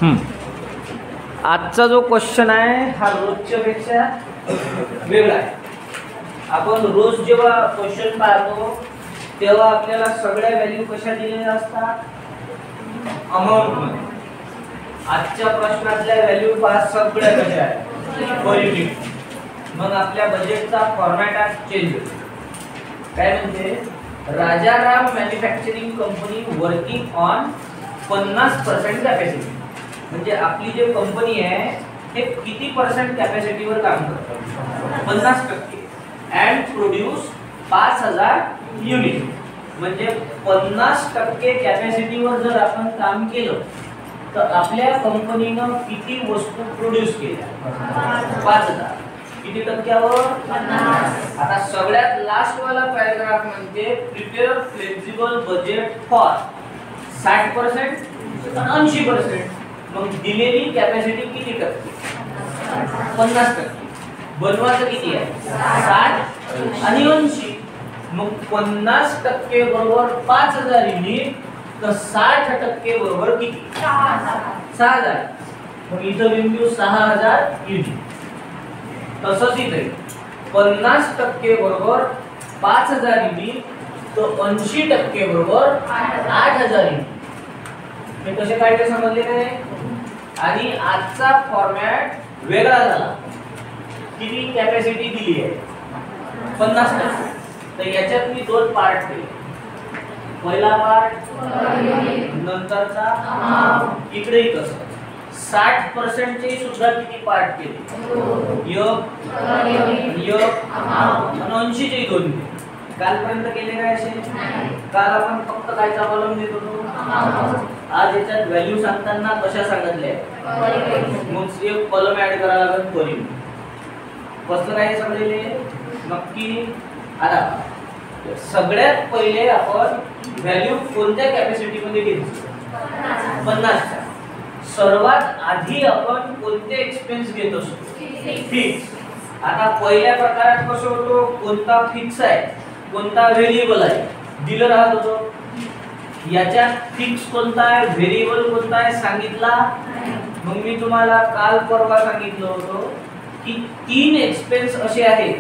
आजचा जो क्वेश्चन आहे हा रोजच्या पेक्षा वेगळा आहे. आपण रोज जेव्हा क्वेश्चन पाहतो तेव्हा आपल्याला सगळ्या व्हॅल्यू कशा दिलेल्या असतात, अमाउंट मध्ये. आजच्या प्रश्नातल्या व्हॅल्यू पहा सगळ्या कशा आहेत, पर युनिट. मग आपल्या बजेटचा फॉर्मॅट आज चेंज होतो. काय म्हणजे, Rajaram manufacturing company working on 50% capacity. म्हणजे आपली जे कंपनी आहे हे किती % कॅपॅसिटीवर काम करतं, 50%. And produce 5000 unit. म्हणजे 50% कॅपॅसिटीवर जर आपण काम केलं तर आपल्या कंपनीनं किती वस्तू प्रोड्यूस केल्या, 5000. किती टक्क्यावर, 50. आता सगळ्यात लास्ट वाला पॅराग्राफ म्हणजे प्रिपेअर फ्लेक्सिबल बजेट फॉर 60% 80%. मग दिलेली कॅपॅसिटी किती टक्के, 50%. बनवायचं किती आहे, 60 आणि 80. मग 50% बरोबर 5000 युनिट, तर 60% बरोबर किती, 6000. मग इथं लिहून देऊ 6000 युनिट. तसंच इथे 50% बरोबर 5000 युनिट, तर 80% बरोबर 8000 युनिट. हे कसे काय ते समजले काय. आणि आजचा फॉर्मॅट वेगळा झाला. किती कॅपॅसिटी दिली आहे, 50%. तर याच्यात मी दोन पार्ट केले. पहिला पार्ट नंतरचा, इकडेही कसं 60% चे सुद्धा किती पार्ट केले, आणि 80 चे दोन. कालपर्यंत केले काय असे, काल आपण फक्त कायचा कॉलम देत होतो. आज याच्यात व्हॅल्यू सांगताना कशा सांगितल्या, मग एक कॉलम ऍड करावा लागेल पर युनिट. कसं काय समजले नक्की. आता सगळ्यात पहिले आपण व्हॅल्यू कोणत्या कॅपॅसिटी मध्ये घेतो, 50च्या. सर्वात आधी आपण कोणते एक्सपेन्स घेत असतो, फिक्स. आता पहिल्या प्रकारात कसं होतो, कोणता फिक्स आहे कोणता व्हेरिएबल आहे दिलं राहत होतं. याच्यात फिक्स कोणता आहे व्हेरिएबल कोणता आहे सांगितला. मग मी तुम्हाला काल परवा सांगितलं होतं की 3 एक्सपेन्स असे आहेत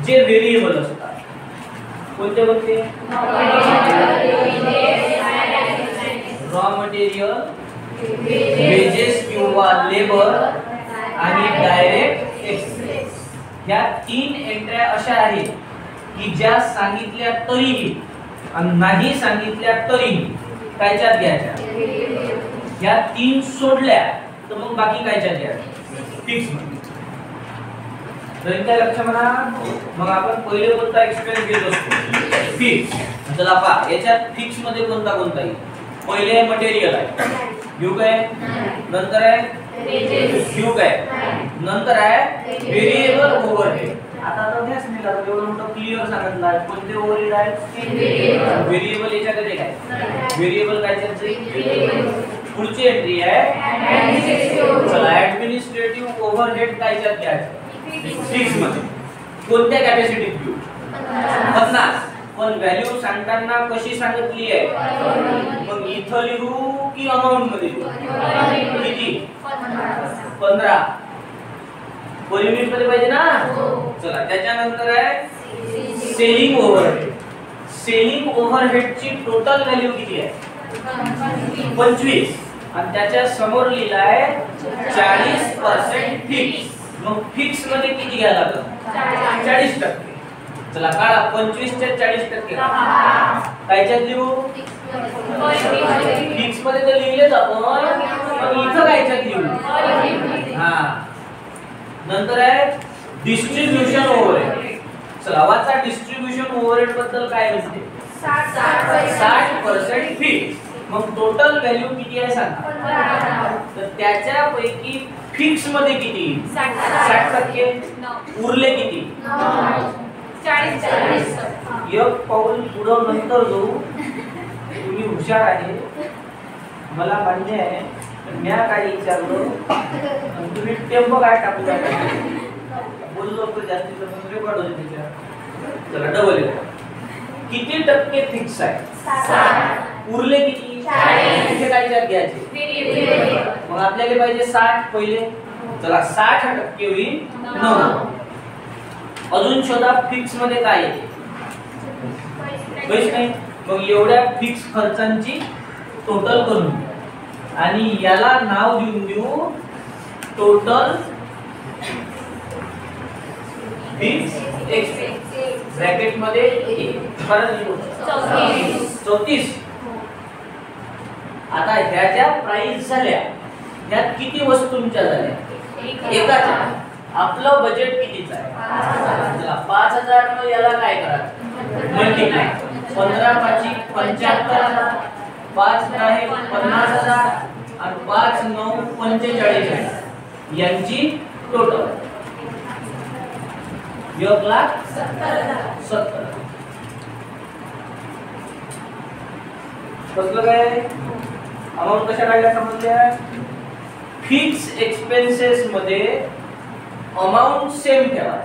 जे व्हेरिएबल असतात. कोणते कोणते, रॉ मटेरियल, वेजेस किंवा लेबर आणि डायरेक्ट एक्सपेन्स. या 3 एंट्र्या अशा आहेत की ज्या सांगितल्या तरीही आणि नाही सांगितल्या तरीही कायच्यात घ्यायच्या. या 3 सोडल्या तर मग बाकी कायच्यात घ्यायच्या, फिक्स मध्ये. तर लक्ष म्हणा. मग आपण पहिले कोणता एक्सपेन्स घेत असतो, फिक्स. चला पहा याच्यात फिक्स मध्ये कोणता कोणता येईल. पहिले मटेरियल आहे, घेऊ काय. नंतर आहे घेऊ काय. नंतर आहे व्हेरिएबल ओव्हरहेड. आता तर ध्यास नाही लागत, एवढं मोठं क्लिअर सांगितलं आहे. कोणते ओव्हरहेड आहे, व्हेरिएबल. याच्याकडे काय व्हेरिएबल काय त्याचं. पुढची एंट्री आहे चला ऍडमिनिस्ट्रेटिव्ह ओव्हरहेड कायच्यात घ्यायचं, फिक्स मध्ये. कोणत्या कॅपॅसिटीत घेऊ, 50. पण व्हॅल्यू सांगताना कशी सांगितली आहे, मग इथं लिहू की अमाउंट मध्ये किती, 15 पर युनिट मध्ये पाहिजे ना. चला त्याच्यानंतर आहे selling overhead. Selling ओव्हरहेडची total value किती आहे, 25. आणि त्याच्या समोर लिहिलं आहे 40% फिक्स. मग फिक्स मध्ये किती घ्यायला लागतं, 40%. चला काढा 25 च्या 40% कायच्यात लिहू, फिक्स मध्ये तर लिहिलेच आपण, पण इथं कायच्यात लिहू. हा. नंतर आहे डिस्ट्रीब्यूशन ओव्हरहेड. चला वाचा डिस्ट्रीब्यूशन ओव्हरहेड बद्दल काय म्हणते, 60% फिक्स. मग टोटल व्हॅल्यू किती आहे सांगा. तर त्याच्यापैकी फिक्स मध्ये किती, 60%. उरले किती, 40. एक पाऊल पुढं नंतर जाऊ. तुम्ही हुशार आहे मला मान्य आहे. म्या काय विचारलं तुम्ही टेम्पो काय टाकू बोललो तर जास्तीचं पण रेकॉर्ड होते त्याच्यात. चला डबल किती टक्के फिक्स आहे, 60. उरले किती, इथे काय त्यात घ्यायचे मग आपल्याला पाहिजे 60 पहिले चला 60% होईल 9 अजून शोधा फिक्स मध्ये काय येते काहीच नाही मग एवढ्या फिक्स खर्चांची टोटल करून घेऊ आणि याला नाव देऊ टोटल फिक्स एक्सपेन्स ब्रॅकेट मध्ये परत 34 आता ह्या ज्या प्राइस झाल्या त्यात किती वस्तूंच्या झाल्या एकाच्या आपलं बजेट कितीचं आहे चला 5000 न याला काय करायचं मल्टिप्लाय 15 5 75,000 5 आहे 50,000 आणि 5 9 45,000 यांची टोटल 1,70,000 कसलं काय अमाउंट कशा काढल्या समजल्या फिक्स एक्सपेन्सेस मध्ये अमाउंट सेम ठेवा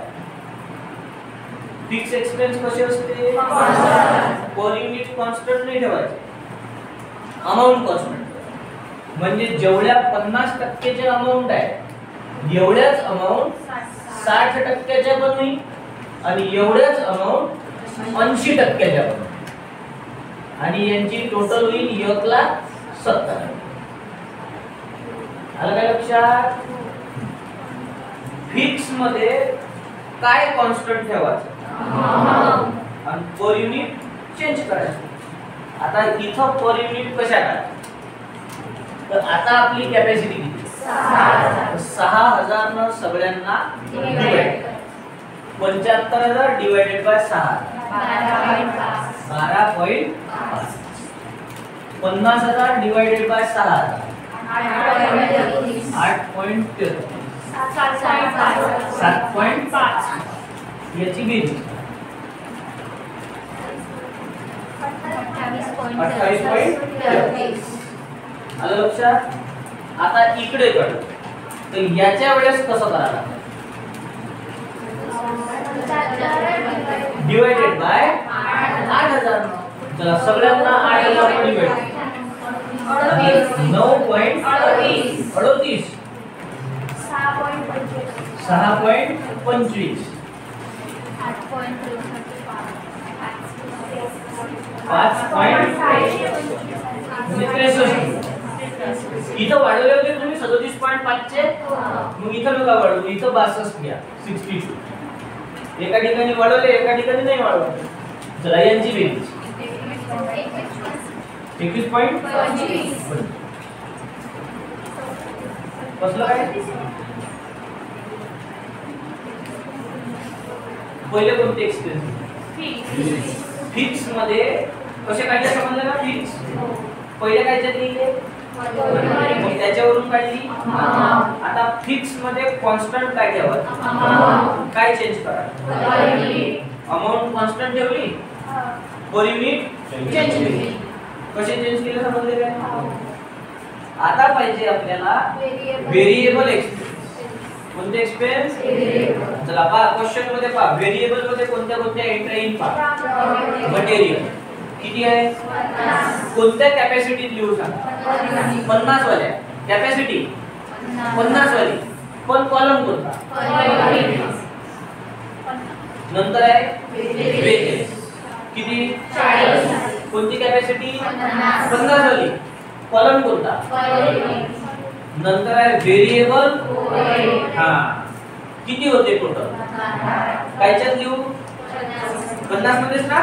फिक्स एक्सपेन्स कसे असते पर युनिट कॉन्स्टंट नाही ठेवायचे अमाउंट कॉन्स्टंट म्हणजे जेवढ्या 50% चे अमाउंट आहे एवढ्याच अमाउंट 60% पण होईल आणि एवढ्याच अमाउंट 80% पण आणि यांची टोटल होईल 1,70,000 आलं काय लक्षात फिक्स मध्ये काय कॉन्स्टंट ठेवायचं आणि पर युनिट चेंज करायचं आता इथं पर युनिट कशा करायचं तर आता आपली कॅपॅसिटी किती 6,000 न सगळ्यांना divide 75,000 divided by 6 12.5 50,000 divided by 6 8.13 7.5 याची बेरीज 28.33 आलं लक्षात आता इकडे कळ तर याच्या वेळेस कसं करायला डिवाइडेड बाय 8,000 चला सगळ्यांना 8,000 डिवाइड 9.38 6.25 5.63 इथं वाढवले होते तुम्ही 37.5 चे मग इथं नका वाढवू इथं 62 घ्या 62 एका ठिकाणी वाढवले एका ठिकाणी नाही वाढवले चला यांची बेरीज 21.25 कसलं काय पहिले कोणते एक्सपेन्स फिक्स मध्ये कसे काढले समजलं का फिक्स पहिले कायच्यात लिहिले मग त्याच्यावरून काढली आता फिक्स मध्ये कॉन्स्टंट काय ठेवायचं काय चेंज करा अमाउंट कॉन्स्टंट ठेवली पर युनिट चेंज केली कसे चेंज केले समजले काय आता पाहिजे आपल्याला व्हेरिएबल एक्सपेन्स कोणते एक्सपेन्स चला पहा क्वेश्चन मध्ये पहा व्हेरिएबल मध्ये कोणत्या कोणत्या एंट्री इन पहा मटेरियल किती आहे कोणत्या कॅपॅसिटीत लिहू सांगा 50 वाल्या कॅपॅसिटी 50 वाली पण कॉलम कोणता नंतर आहे वेजेस किती 40 कोणती कॅपॅसिटी 50 वाली कॉलम कोणता नंतर आहे व्हेरिएबल किती होते टोटल कायच्यात लिहू 50 मध्येच ना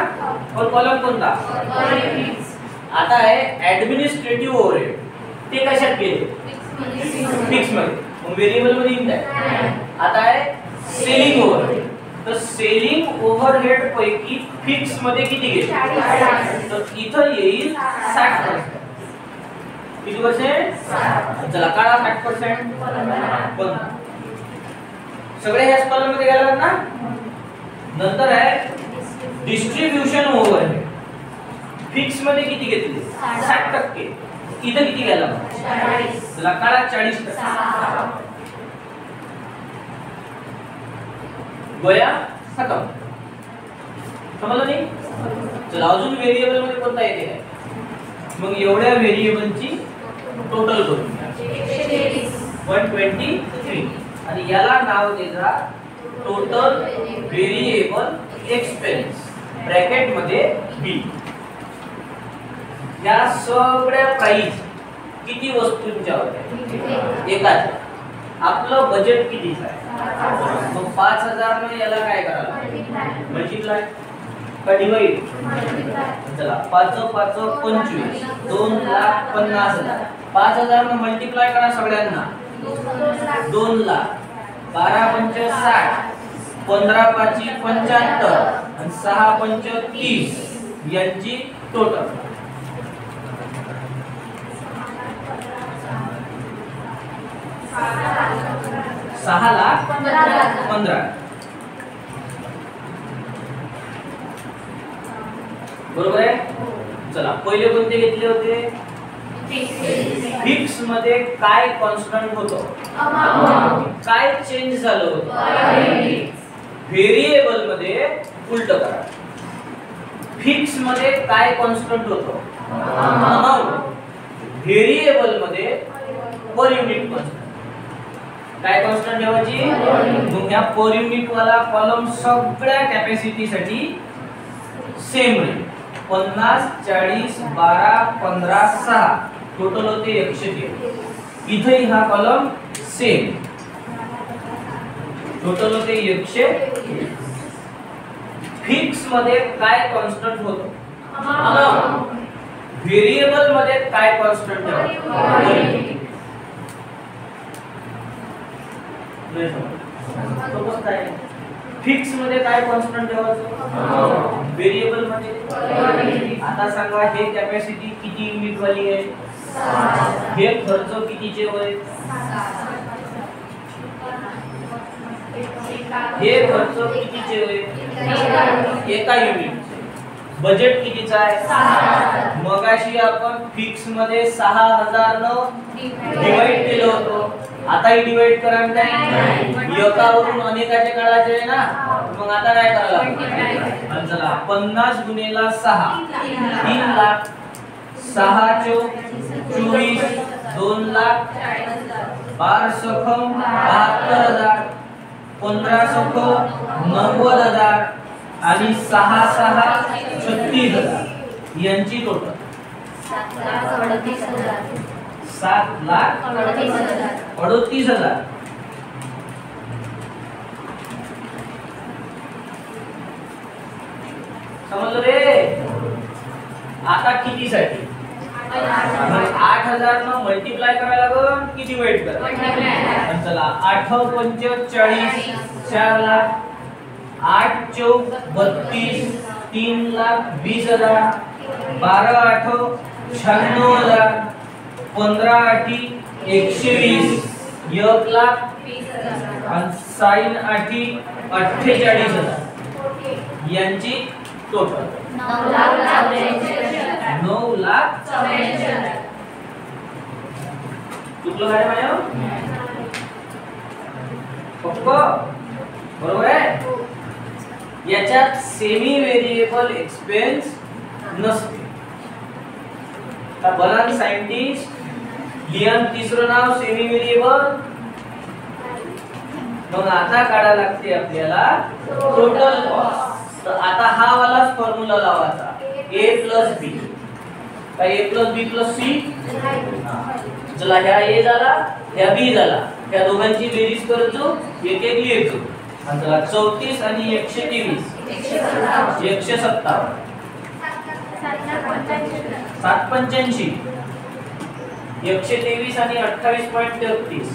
पण कॉलम कोणता आता आहे ऍडमिनिस्ट्रेटिव्ह ओव्हरहेड ते कशात गेले फिक्स मध्ये मग व्हेरिएबल मध्ये येईल काय आता आहे सेलिंग ओव्हरहेड तर सेलिंग ओव्हरहेड पैकी फिक्स मध्ये किती गेले तर इथं येईल 60% किती %? चला काढा 60% पण सगळे ह्याच कॉलम मध्ये गेलात ना नंतर आहे डिस्ट्रीब्यूशन ओव्हरहेड फिक्स मध्ये किती घेतले 60% इथं किती गेला चला काढा 40% गोया खतम समजलं नाही चला अजून व्हेरिएबल मध्ये कोणता येते मग एवढ्या व्हेरिएबलची टोटल करून 123 आणि याला नाव द्यायचा टोटल व्हेरिएबल एक्सपेन्स ब्रॅकेट मध्ये बी. या सगळ्या प्राइस किती वस्तूंच्या होत्या? एकाच्या. आपलं बजेट कितीचं आहे? मग 5000 ने याला काय करायला? मल्टिप्लाय का डिवाइड? चला 5 5 25 2,50,000. 5000 ने मल्टिप्लाय करा सगळ्यांना 2 लाख. 12 पंच 60, 15 पाची 75 आणि 6 पंच 30 यांची टोटल 6,15,000. बरोबर आहे. चला पहिले कोणते घेतले होते? फिक्स मध्ये काय कॉन्स्टंट होतं? काय चेंज झालं होतं? व्हेरिएबल मध्ये उलट करा. फिक्स मध्ये काय कॉन्स्टंट होतं? अमाउंट. व्हेरिएबल मध्ये पर युनिट कॉन्स्टंट. काय कॉन्स्टंट ठेवायची? मग ह्या पर युनिट वाला कॉलम सगळ्या कॅपॅसिटी साठी सेम राहील. 50 40 12 15 6 टोटल होते 113. इथे हा कॉलम सेम टोटल होते 100. फिक्स मध्ये काय कॉन्स्टंट होतो? अमाउंट. व्हेरिएबल मध्ये काय कॉन्स्टंट ठेवायचं? फिक्स मध्ये काय कॉन्स्टंट ठेवायचं? व्हेरिएबल मध्ये. आता सांगा हे कॅपॅसिटी किती युनिट वाली आहे? हे खर्च कितीचे होय? हे खर्च कितीचे होय? एका युनिट. बजेट कितीचा आहे? मगाशी आपण फिक्स मध्ये 6000 न डिवाइड केलं होतं. आता ही डिवाइड करा काय? एकावरून अनेकाचे काढायचे आहे ना. मग आता काय करायला? चला 50 गुणिले 6 3 लाख. 6 चौक 24 2 लाख. 12 सखम 72,000. 15 सखम 90,000 आणि 6 6 36,000 यांची टोटल 7,38,000. समजलं रे? आता किती साठी? 8,000 न मल्टिप्लाय करायला लागेल की डिवाइड करायला? चला 8 पंच 40 4 लाख. 8 चौक 32 3 लाख 20,000. 12 8 96,000. 15 8 120 1 लाख आणि 6 8 48,000 यांची टोटल 9,84,000. चुकलं काय माझ्या? बरोबर आहे. याच्यात सेमी व्हेरिएबल एक्सपेन्स नसते. का बनान सायंटिस्ट लिहन तिसरं नाव सेमी व्हेरिएबल. मग आता काढा लागते आपल्याला टोटल कॉस्ट. तर आता हा वालाच फॉर्म्युला लावायचा a + b. काय a + b + c? चला ह्या a झाला ह्या b झाला. ह्या दोघांची बेरीज करतो एक एक लिहायचो. आणि चला 34 आणि 123 157 785 123 आणि 28.33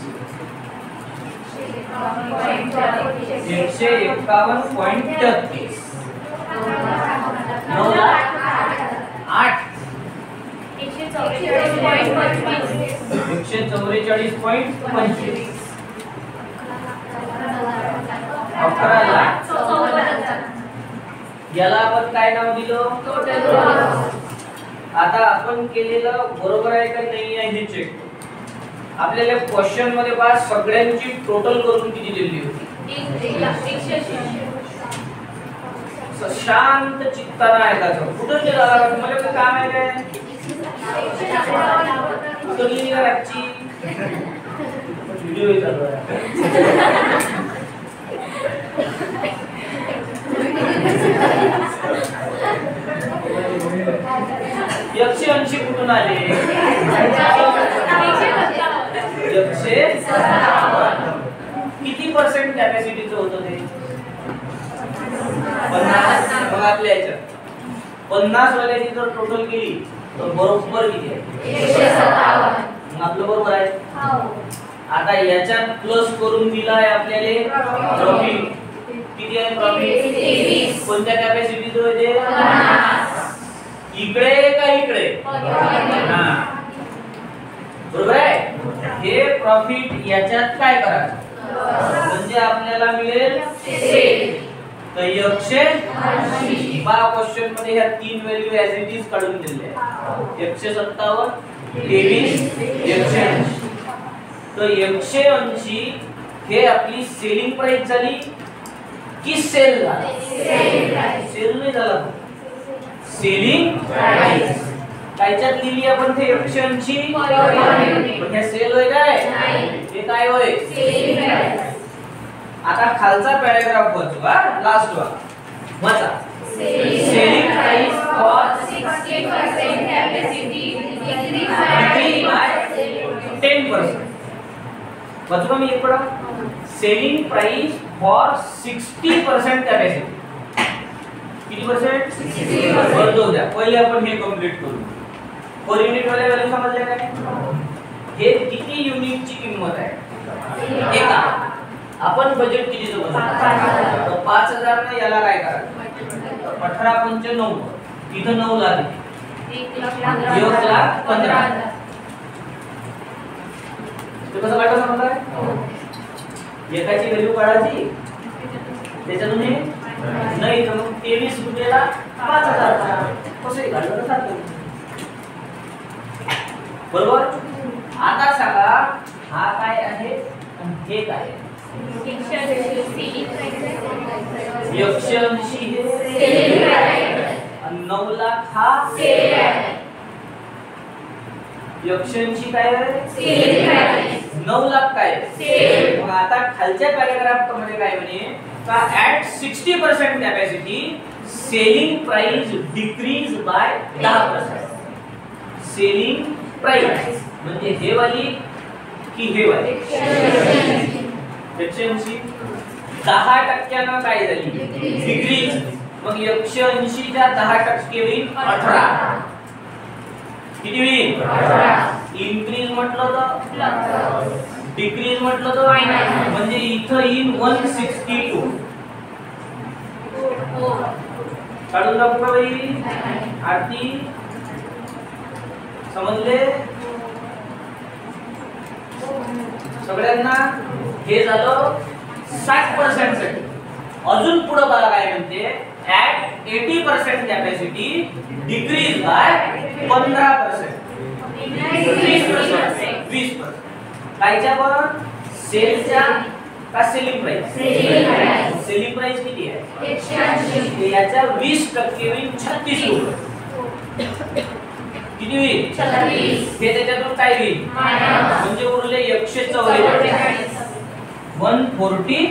151.33 9 लाख 8 144.25 11 लाख. याला आपण काय नाव दिलं? Total cost. आता आपण केलेलं बरोबर आहे का नाही आहे हे चेक. आपल्याला क्वेश्चन मध्ये बा सगळ्यांची टोटल करून किती दिली होती? शांत चित्तानं ऐकायचं. कुठं गेला मला काय काम आहे काय कुठं गेली का रातची व्हिडिओ चालू आहे. 180 कुठून आले 157. किती % कॅपॅसिटीचं होतं ते 50. मग आपल्या याच्यात 50 वाल्याची जर टोटल केली तर बरोबर किती आहे 157. मग आपलं बरोबर आहे. आता याच्यात प्लस करून दिला आहे आपल्याला प्रॉफिट. किती आहे प्रॉफिट 23. कोणत्या कॅपॅसिटीचं आहे ते 50. इकडे का इकडे हां बरोबर आहे. हे प्रॉफिट याच्यात काय करायचं म्हणजे आपल्याला मिळेल तर 180. बा क्वेश्चन मध्ये ह्या तीन व्हॅल्यू ऍज इट इज काढून दिलेले आहे 157 23 180. तर 180 हे आपली सेलिंग प्राइस झाली की सेल झाला सेल नाही झाला सेलिंग प्राइस. कायच्यात लिहिली आपण ते 180 पण हे सेल होय काय हे काय होय सेलिंग प्राइस. आता खालचा पॅराग्राफ वाचू लास्ट वा वाचा. Selling price for 60% capacity decrease by 10%. वाचू का मी एक पडा. सेलिंग प्राइस फॉर 60% कॅपॅसिटी किती %? 60%. बरोबर द्या. पहिले आपण हे कंप्लीट करू. पर युनिट वाले व्हॅल्यू समजले काय. हे किती युनिटची किंमत आहे एका. आपण बजेट कितीचं बनवतो तर 5000 ने याला काय करायचं 18 पंच 9 इथं 9 लाख 1,15,000. ते कसं काढायचं समजलं एकाची व्हॅल्यू काढायची त्याच्यातून हे नाही तर मग 23 गुणिले 5000 कसं काढलं तर चालतं बरोबर. आता सांगा हा काय आहे आणि हे काय आहे 180 हे सेलिंग प्राइस आणि 9 लाख हा सेल आहे. 180 काय आहे सेलिंग प्राइस 9 लाख काय सेल. मग आता खालच्या पॅराग्राफ मध्ये काय म्हणे का at 60% capacity selling price decrease by 10%. Selling price म्हणजे हे वाली की हे वाली 180 10% काय झाली डिक्रीज. मग 180 च्या 10% होईल 18. किती होईल 18. इन्क्रीज म्हटलं तर डिक्रीज म्हटलं तर म्हणजे इथं येईल 162. काढून दाखवू का बाई आरती समजले सगळ्यांना. हे झालं 60% साठी. अजून पुढे बघा काय म्हणते at 80% कॅपॅसिटी डिक्रीज बाय 15%. 20%. कायच्या पण सेलच्या का सेलिंग प्राइस सेलिंग प्राइस किती आहे 180. याच्या 20% होईल 36 रुपये. किती होईल 36. हे त्याच्यातून काय होईल म्हणजे उरले 144 140.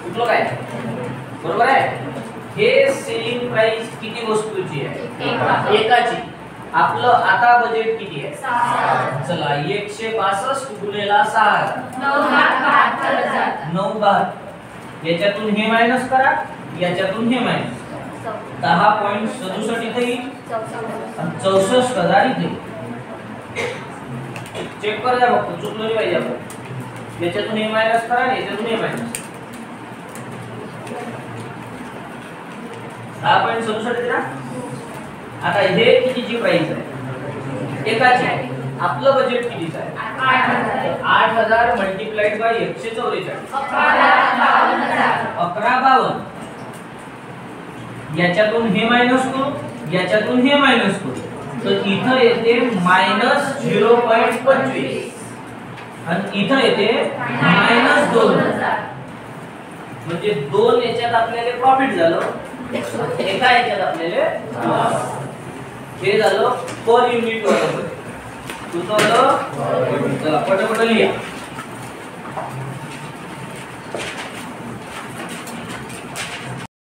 कुठलं काय बरोबर आहे. हे सेलिंग प्राइस किती वस्तूची आहे एकाची. आपलं आता बजेट किती आहे 6. चला 162 गुणिले 6000 9,72. याच्यातून हे मायनस करा याच्यातून हे मायनस 10.67 इथे येईल आणि 64,000 इथे. चेक करा फक्त चुकलं नाही पाहिजे आपण. याच्यातून हे मायनस करा याच्यातून हे मायनस 10.67 येते ना. आता हे कितीची प्राइस आहे एकाची. आपलं बजेट कितीचं आहे 8,000 मल्टिप्लाइड बाय 144 1152. याच्यातून हे मायनस करू याच्यातून हे मायनस करू तर इथं येते -0.25 आणि इथं येते -2000. म्हणजे 2 याच्यात आपल्याला प्रॉफिट झालं, एका याच्यात आपल्याला लॉस. हे झालं पर युनिट वाला. तुझं पटापट लिहा.